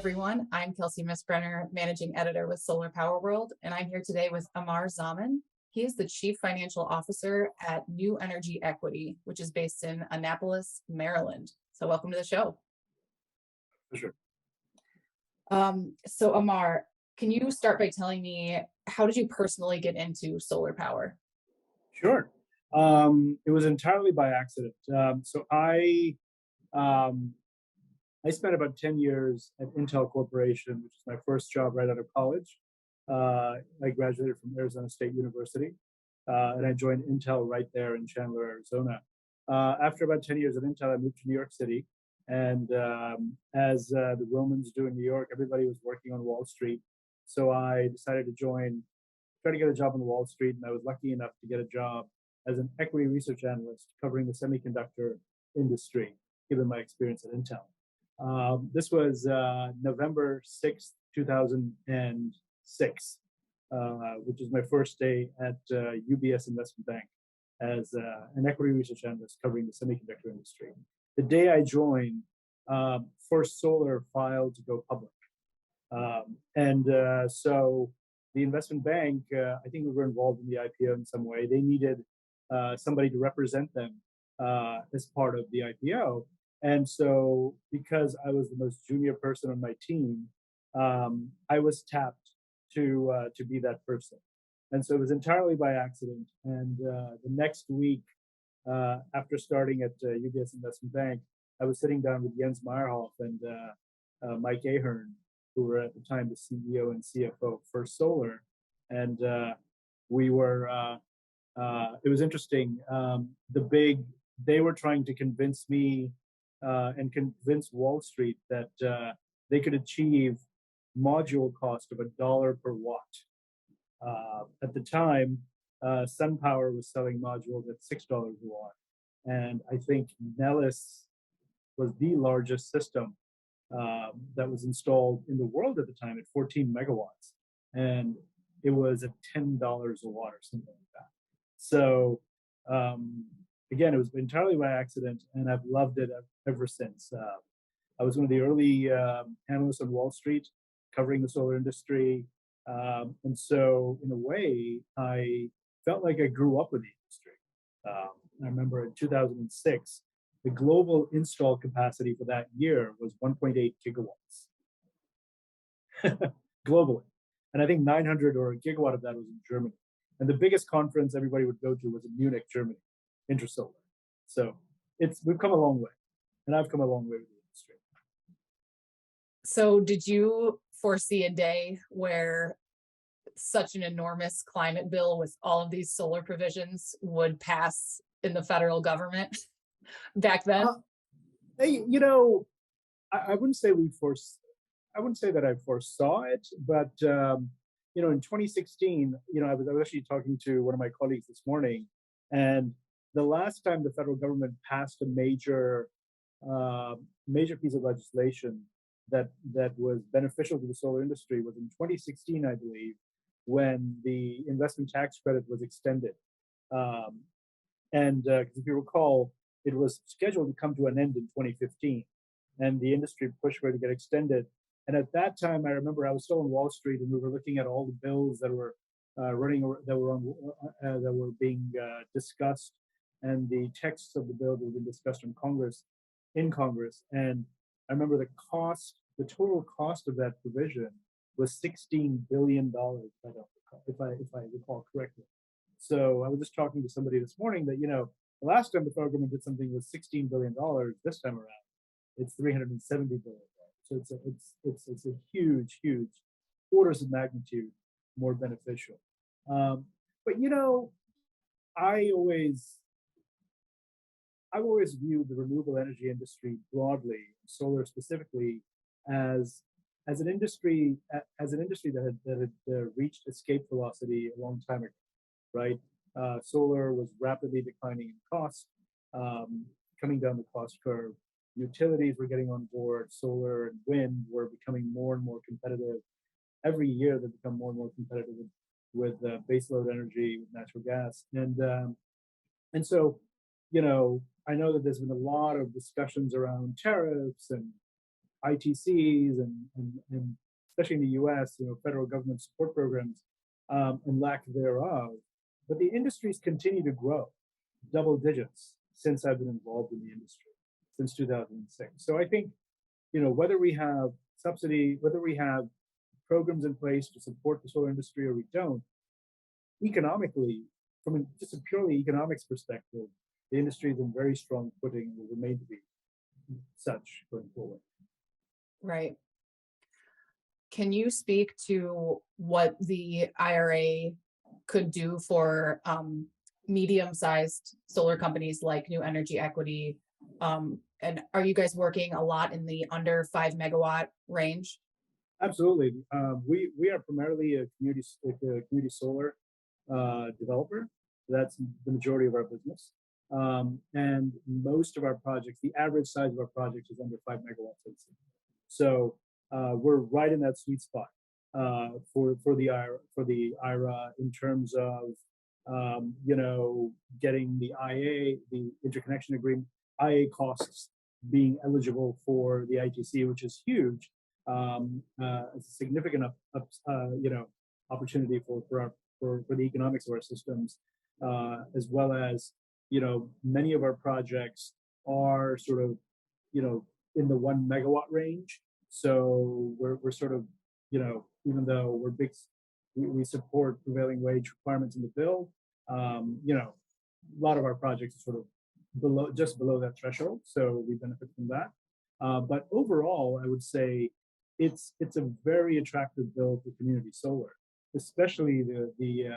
everyone. I'm Kelsey Misbrenner, Managing Editor with Solar Power World, and I'm here today with Amar Zaman. He is the Chief Financial Officer at New Energy Equity, which is based in Annapolis, Maryland. So welcome to the show. For sure. So Amar, can you start by telling me, how did you personally get into solar power? Sure. It was entirely by accident. Um, I spent about 10 years at Intel Corporation, which is my first job right out of college. I graduated from Arizona State University, and I joined Intel right there in Chandler, Arizona. After about 10 years at Intel, I moved to New York City. And as the Romans do in New York, everybody was working on Wall Street. So I decided to try to get a job on Wall Street, and I was lucky enough to get a job as an equity research analyst covering the semiconductor industry, given my experience at Intel. This was November 6th, 2006, which was my first day at UBS Investment Bank as an equity research analyst covering the semiconductor industry. The day I joined, First Solar filed to go public. So the investment bank, I think we were involved in the IPO in some way. They needed somebody to represent them as part of the IPO. And so because I was the most junior person on my team, I was tapped to be that person. And so it was entirely by accident. And the next week, after starting at UBS Investment Bank, I was sitting down with Jens Meyerhoff and Mike Ahern, who were at the time the CEO and CFO of First Solar. And we were, it was interesting. They were trying to convince me and convince Wall Street that they could achieve module cost of $1 per watt. At the time, SunPower was selling modules at $6 a watt. And I think Nellis was the largest system that was installed in the world at the time at 14 megawatts. And it was at $10 a watt or something like that. So again, it was entirely by accident, and I've loved it ever since. I was one of the early analysts on Wall Street covering the solar industry. And so in a way, I felt like I grew up with the industry. I remember in 2006, the global install capacity for that year was 1.8 gigawatts globally. And I think 900 or a gigawatt of that was in Germany. And the biggest conference everybody would go to was in Munich, Germany, Intersolar. So we've come a long way, and I've come a long way with the industry. So did you foresee a day where such an enormous climate bill with all of these solar provisions would pass in the federal government back then? Hey, I wouldn't say I wouldn't say that I foresaw it, but in 2016, I was actually talking to one of my colleagues this morning, and the last time the federal government passed a major piece of legislation that was beneficial to the solar industry was in 2016, I believe, when the investment tax credit was extended. Because if you recall, it was scheduled to come to an end in 2015, and the industry pushed for it to get extended. And at that time, I remember I was still on Wall Street, and we were looking at all the bills that were that were being discussed, and the texts of the bill that were being discussed in Congress. And I remember the total cost of that provision was $16 billion, if I recall correctly. So I was just talking to somebody this morning that, the last time the federal government did something with $16 billion, this time around, it's $370 billion. So it's a huge, huge orders of magnitude more beneficial. But I've always viewed the renewable energy industry broadly, solar specifically, as an industry that had reached escape velocity a long time ago, right? Solar was rapidly declining in cost, coming down the cost curve. Utilities were getting on board. Solar and wind were becoming more and more competitive. Every year, they become more and more competitive with baseload energy, with natural gas, and so, I know that there's been a lot of discussions around tariffs and ITCs and especially in the US, federal government support programs and lack thereof. But the industries continue to grow double digits since I've been involved in the industry since 2006. So I think, whether we have subsidy, whether we have programs in place to support the solar industry or we don't, economically, just a purely economics perspective, the industry is in very strong footing and will remain to be such going forward. Right. Can you speak to what the IRA could do for medium-sized solar companies like New Energy Equity? And are you guys working a lot in the under 5 megawatt range? Absolutely. We are primarily a community solar developer. That's the majority of our business. And most of our projects, the average size of our project is under 5 megawatts. So we're right in that sweet spot for the IRA in terms of getting the IA, the interconnection agreement, IA costs being eligible for the ITC, which is huge. It's a significant opportunity for the economics of our systems, as well as many of our projects are sort of in the 1 megawatt range. So we're sort of even though we're big, we support prevailing wage requirements in the bill. A lot of our projects are sort of just below that threshold, so we benefit from that. But overall, I would say it's a very attractive bill for community solar, especially the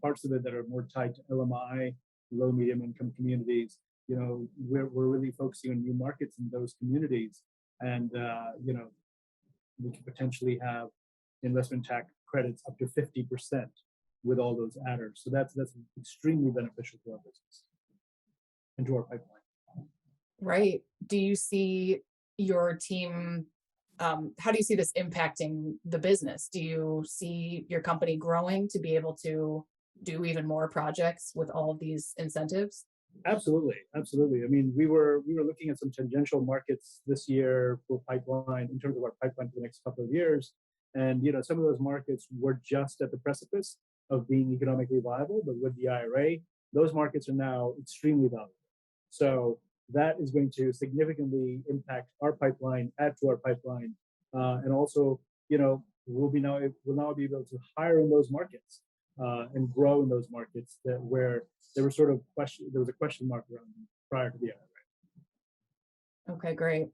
parts of it that are more tied to LMI, low medium income communities. We're really focusing on new markets in those communities, and we could potentially have investment tax credits up to 50% with all those adders. So that's extremely beneficial to our business and to our pipeline. Right. Do you see your team, how do you see this impacting the business? Do you see your company growing to be able to do even more projects with all of these incentives? Absolutely, absolutely. I mean, we were looking at some tangential markets this year for pipeline in terms of our pipeline for the next couple of years, and some of those markets were just at the precipice of being economically viable, but with the IRA, those markets are now extremely valuable. So that is going to significantly impact our pipeline, add to our pipeline, and also, we'll now be able to hire in those markets and grow in those markets where there was a question mark around them prior to the IRA. Okay, great.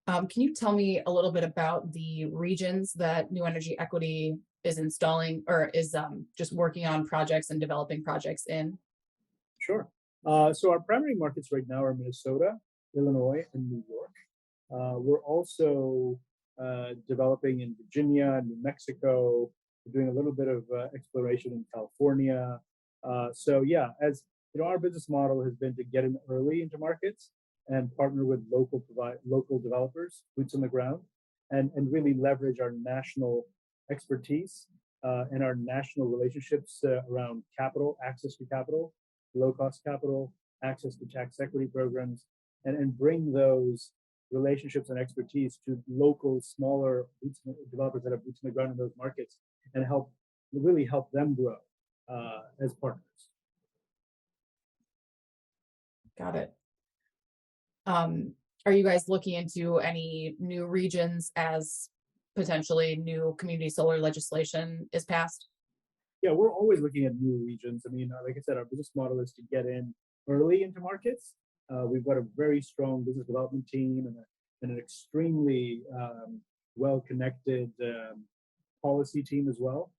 Can you tell me a little bit about the regions that New Energy Equity is installing or is just working on projects and developing projects in? Sure. So our primary markets right now are Minnesota, Illinois, and New York. We're also developing in Virginia, New Mexico. We're doing a little bit of exploration in California. So yeah, as our business model has been to get in early into markets and partner with local developers, boots on the ground, and really leverage our national expertise and our national relationships around capital, access to capital, low-cost capital, access to tax equity programs, and bring those relationships and expertise to local, smaller developers that have boots on the ground in those markets and really help them grow as partners. Got it. Are you guys looking into any new regions as potentially new community solar legislation is passed? Yeah, we're always looking at new regions. I mean, like I said, our business model is to get in early into markets. We've got a very strong business development team and an extremely well-connected policy team as well.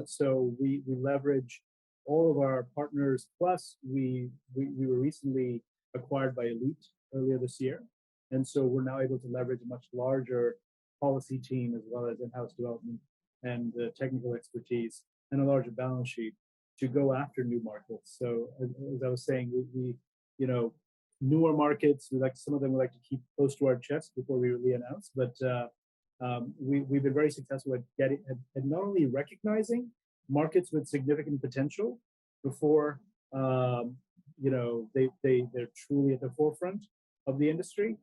So we leverage all of our partners. Plus, we were recently acquired by Elite earlier this year, and so we're now able to leverage a much larger policy team as well as in-house development and technical expertise and a larger balance sheet to go after new markets. So as I was saying, we newer markets, some of them we like to keep close to our chest before we really announce, but we've been very successful at not only recognizing markets with significant potential before they're truly at the forefront, of the industry,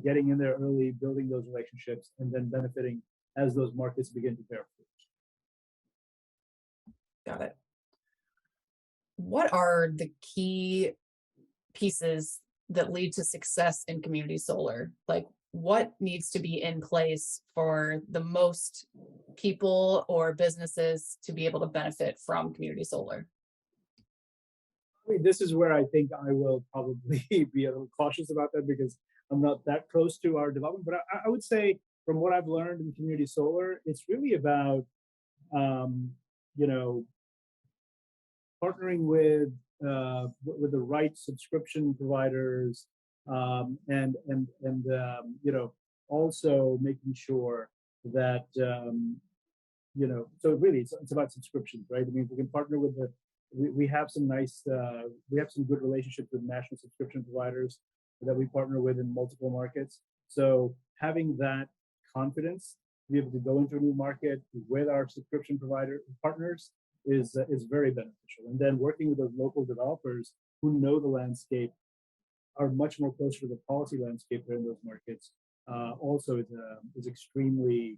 getting in there early, building those relationships, and then benefiting as those markets begin to bear fruit. Got it. What are the key pieces that lead to success in community solar? Like, what needs to be in place for the most people or businesses to be able to benefit from community solar? I mean, this is where I think I will probably be a little cautious about that because I'm not that close to our development. But I would say, from what I've learned in community solar, it's really about um, you know partnering with the right subscription providers, and also making sure that so really it's about subscriptions, right? I mean, we can partner with we have some we have some good relationships with national subscription providers that we partner with in multiple markets. So having that confidence to be able to go into a new market with our subscription provider partners is very beneficial. And then working with those local developers who know the landscape, are much more closer to the policy landscape there in those markets, also is extremely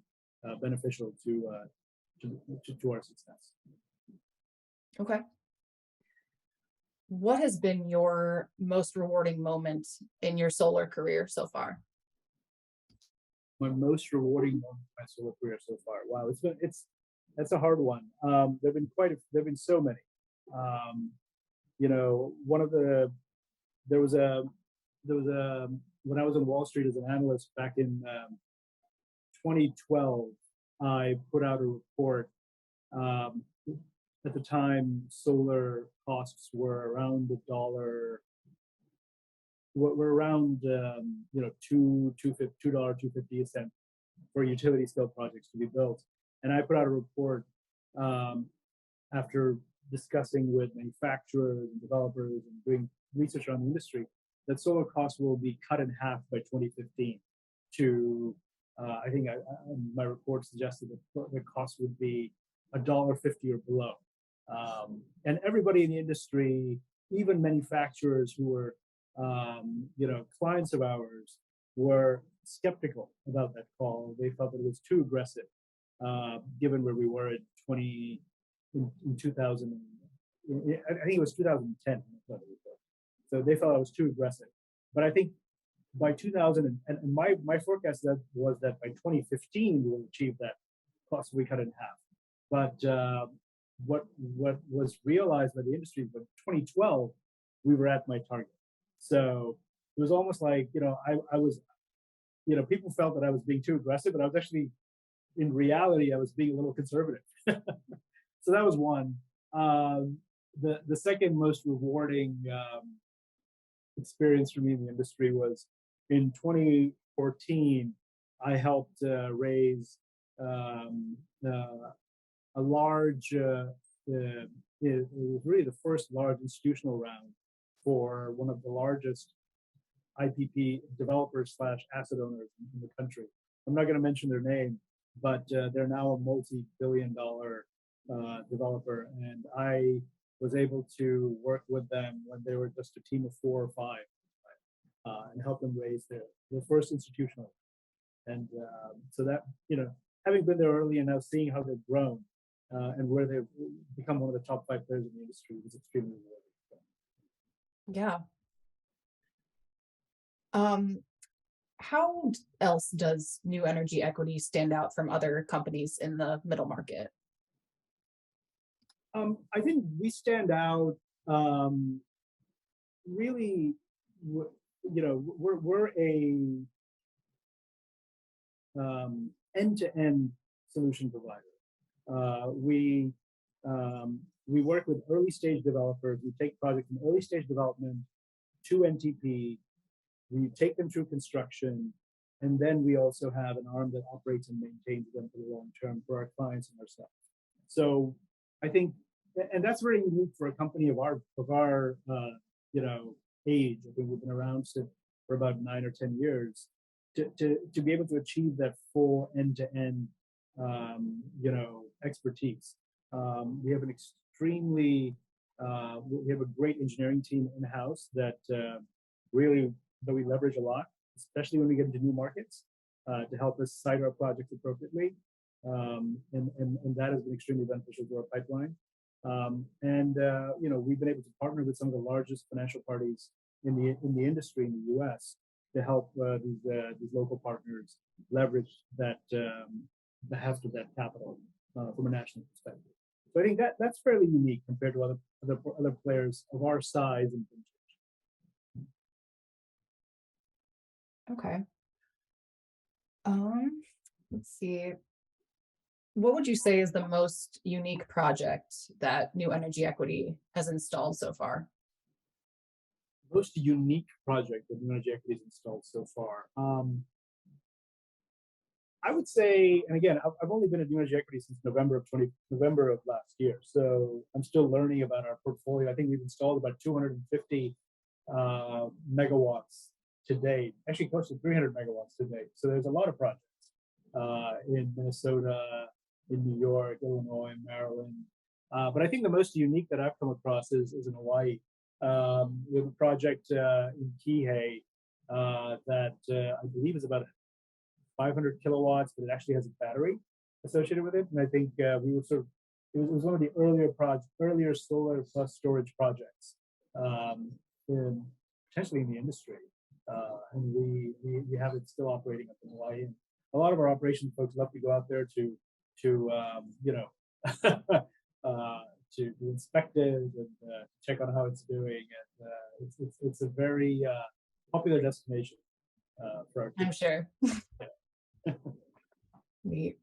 beneficial to our success. Okay. What has been your most rewarding moment in your solar career so far? My most rewarding moment in my solar career so far. Wow, it's that's a hard one. There've been so many. Um, One of there was a there was a when I was on Wall Street as an analyst back in 2012, I put out a report. Um, at the time, solar costs were around the dollar. We're around $2.50 for utility scale projects to be built. And I put out a report um, after discussing with manufacturers and developers and doing research around the industry that solar costs will be cut in half by 2015 to I think my report suggested that the cost would be $1.50 or below. And everybody in the industry, even manufacturers who were clients of ours, were skeptical about that call. They felt that it was too aggressive, given where we were in 2000. I think it was 2010. So they felt it was too aggressive. But I think by 2000, and my forecast was that by 2015 we will achieve that cost we cut in half. But what was realized by the industry by 2012, we were at my target. So it was almost like I was people felt that I was being too aggressive, but I was actually, in reality, I was being a little conservative. So that was one. The second most rewarding experience for me in the industry was in 2014. I helped raise a large. It was really the first large institutional round for one of the largest IPP developers slash asset owners in the country. I'm not going to mention their name, but they're now a multi-billion-dollar developer, and I was able to work with them when they were just a team of 4 or 5, and help them raise their first institutional. And so that having been there early and now seeing how they've grown and where they've become one of the top 5 players in the industry was extremely rewarding. Yeah. Um, how else does new energy equity stand out from other companies in the middle market? I think we stand out. Really, we're a end-to-end solution provider. We work with early stage developers. We take projects from early stage development to NTP. We take them through construction, and then we also have an arm that operates and maintains them for the long term for our clients and ourselves. So I think, and that's very unique for a company of our age. I think we've been around for about 9 or 10 years to be able to achieve that full end-to-end expertise. We have an extremely we have a great engineering team in-house that really we leverage a lot, especially when we get into new markets, to help us site our projects appropriately. And that has been extremely beneficial to our pipeline. We've been able to partner with some of the largest financial parties in the industry in the U.S. to help these local partners leverage the heft of that capital from a national perspective. So I think that's fairly unique compared to other players of our size and vintage. Okay. Let's see. What would you say is the most unique project that New Energy Equity has installed so far? Most unique project that New Energy Equity has installed so far. I would say, and again, I've only been at New Energy Equity since November of last year, so I'm still learning about our portfolio. I think we've installed about 250 megawatts to date, actually close to 300 megawatts to date. So there's a lot of projects in Minnesota, in New York, Illinois, Maryland. But I think the most unique that I've come across is in Hawaii. We have a project in Kihei that I believe is about 500 kilowatts, but it actually has a battery associated with it. And I think we were sort of, it was one of the earlier solar plus storage projects, potentially in the industry. And we have it still operating up in Hawaii. And a lot of our operations folks love to go out there to to inspect it and check on how it's doing. And it's a very popular destination for our I'm kids. sure. Neat.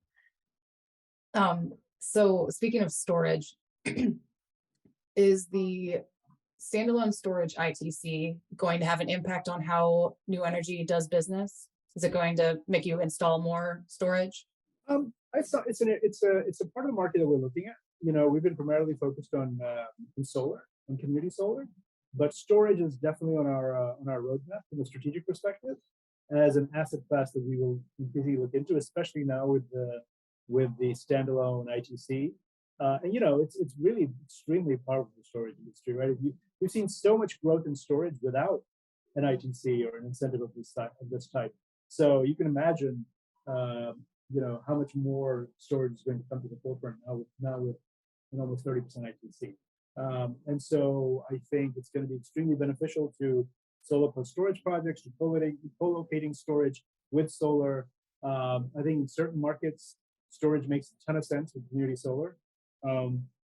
So speaking of storage, is the standalone storage ITC going to have an impact on how New Energy does business? Is it going to make you install more storage? It's a part of the market that we're looking at. We've been primarily focused on solar, on community solar, but storage is definitely on our roadmap from a strategic perspective as an asset class that we will increasingly look into, especially now with the standalone ITC. It's really extremely powerful for the storage industry, right? We've seen so much growth in storage without an ITC or an incentive of this type. So you can imagine, how much more storage is going to come to the forefront now with an almost 30% ITC. And so I think it's going to be extremely beneficial to solar plus storage projects, to co-locating storage with solar. I think in certain markets, storage makes a ton of sense with community solar,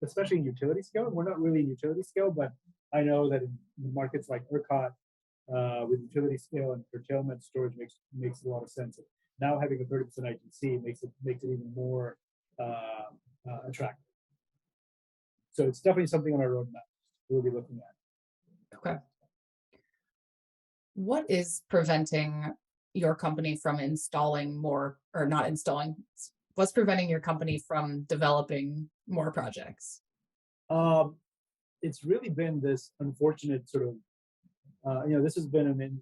especially in utility scale. We're not really in utility scale, but I know that in markets like ERCOT, with utility scale and curtailment, storage makes a lot of sense. Now having a 30% ITC makes it even more attractive. So it's definitely something on our roadmap we'll be looking at. Okay. What is preventing your company from installing more, or not installing? What's preventing your company from developing more projects? It's really been this unfortunate sort of, this has been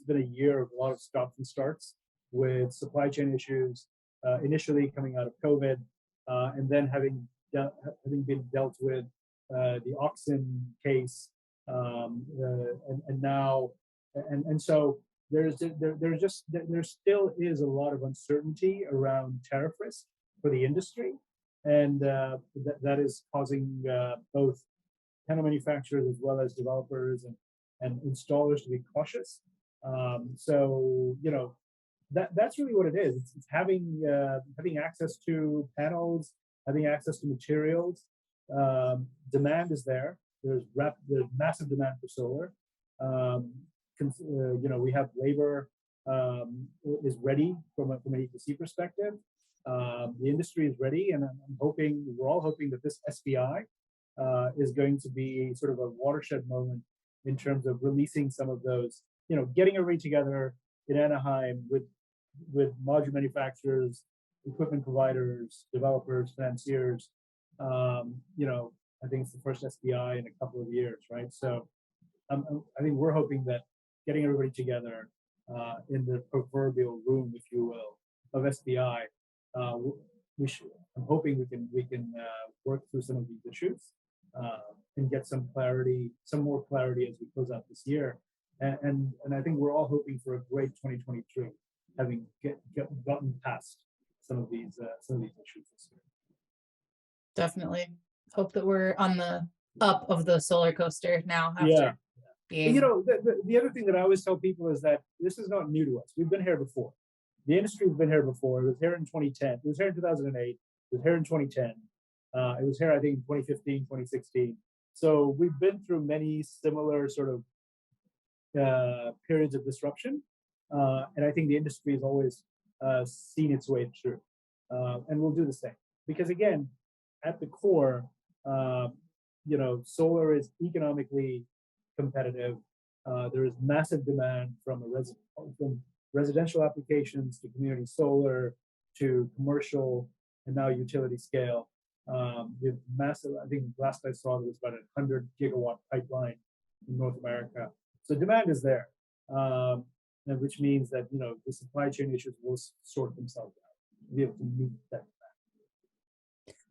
a year of a lot of stops and starts with supply chain issues, initially coming out of COVID, and then having been dealt with the Oxen case, and now, and so there still is a lot of uncertainty around tariff risk for the industry, and that is causing both panel manufacturers as well as developers and installers to be cautious. That's really what it is. It's having access to panels, having access to materials. Demand is there. There's massive demand for solar. We have labor is ready from an EPC perspective. The industry is ready, and we're all hoping that this SBI is going to be sort of a watershed moment in terms of releasing some of those, getting everybody together in Anaheim with module manufacturers, equipment providers, developers, financiers. I think it's the first SBI in a couple of years, right? So I think we're hoping that getting everybody together in the proverbial room, if you will, of SBI, I'm hoping we can work through some of these issues and get some more clarity as we close out this year. And I think we're all hoping for a great 2023, having gotten past some of these issues this year. Definitely. Hope that we're on the up of the solar coaster now Yeah. after You being know, the other thing that I always tell people is that this is not new to us. We've been here before. The industry's been here before. It was here in 2010. It was here in 2008. It was here in 2010. It was here, I think, in 2015, 2016. So we've been through many similar sort of periods of disruption, and I think the industry has always seen its way through, and we'll do the same. Because again, at the core, uh, solar is economically competitive. There is massive demand from residential applications to community solar to commercial and now utility scale. With massive, I think last I saw there was about a 100 gigawatt pipeline in North America. So demand is there, and which means that the supply chain issues will sort themselves out. We'll be able to meet that.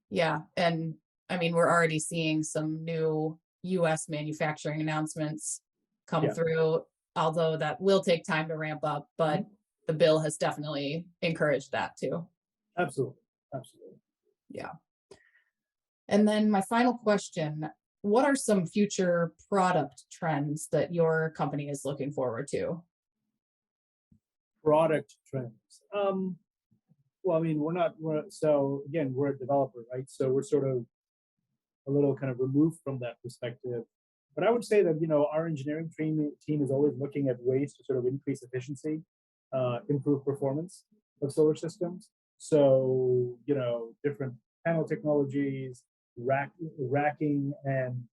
yeah, and I mean, we're already seeing some new US manufacturing announcements come Yeah. through, although that will take time to ramp up, but Mhm. the bill has definitely encouraged that too. Absolutely, absolutely. Yeah. And then my final question, what are some future product trends that your company is looking forward to? Product trends. Well, I mean, so again, we're a developer, right? So we're sort of a little kind of removed from that perspective. But I would say that our engineering team is always looking at ways to sort of increase efficiency, improve performance of solar systems. So different panel technologies, racking, and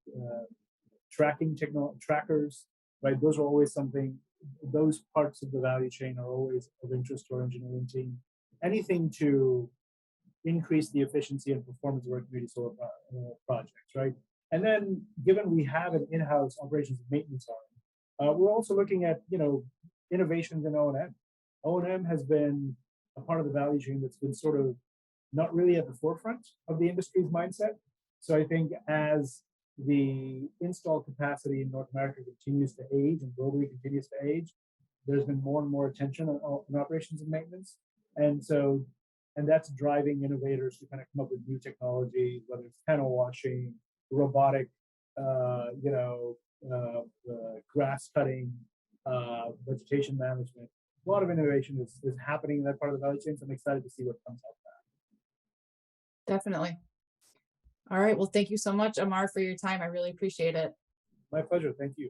trackers, right? Those are always something. Those parts of the value chain are always of interest to our engineering team. Anything to increase the efficiency and performance of our community solar projects, right? And then, given we have an in-house operations and maintenance arm, we're also looking at innovations in O&M. O&M has been a part of the value chain that's been sort of not really at the forefront of the industry's mindset. So I think as the install capacity in North America continues to age and globally continues to age, there's been more and more attention on operations and maintenance. And so and that's driving innovators to kind of come up with new technologies, whether it's panel washing, robotic, grass cutting, vegetation management. A lot of innovation is happening in that part of the value chain. So I'm excited to see what comes out of Definitely. All right. Well, thank you so much, Amar, for your time. I really appreciate it. that. My pleasure. Thank you.